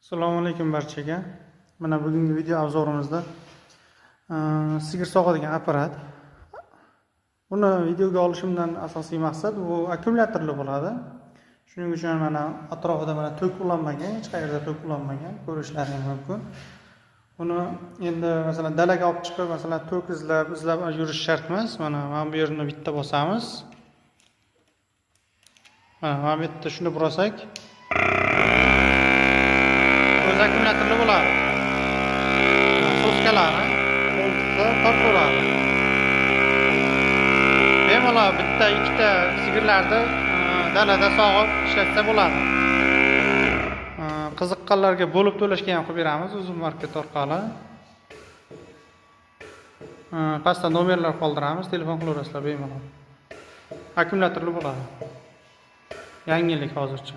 Assalomu alaykum barchaga. Mana bugungi video obzorimizda sigir sog'adigan apparat. Uni videoga olishimdan asosiy maqsad bu akkumulyatorli bo'ladi. Shuning uchun mana atrofida mana tok ulanmagan, hech qayerda tok ulanmagan, ko'rishlaringiz mumkin. Uni endi masalan dalaga olib chiqib, masalan tok izlab yurish shart emas. Mana bu yerini bitta bosamiz. Mana bu yerda shuni bossak, akkumulyatorli bo'ladi. So'skalari qo'ltiqda tortaveradi. Bemalol bitta ikkita sigirlarni dalada sog'ib ishlatsa bo'ladi. Qiziqqanlarga bo'lib to'lashga ham qilib beramiz uzun market orqali. Pastda nomerlar qoldiramiz, telefon qilaverasizlar bemalol. Akkumulyatorli bo'ladi. Yangilik hozircha.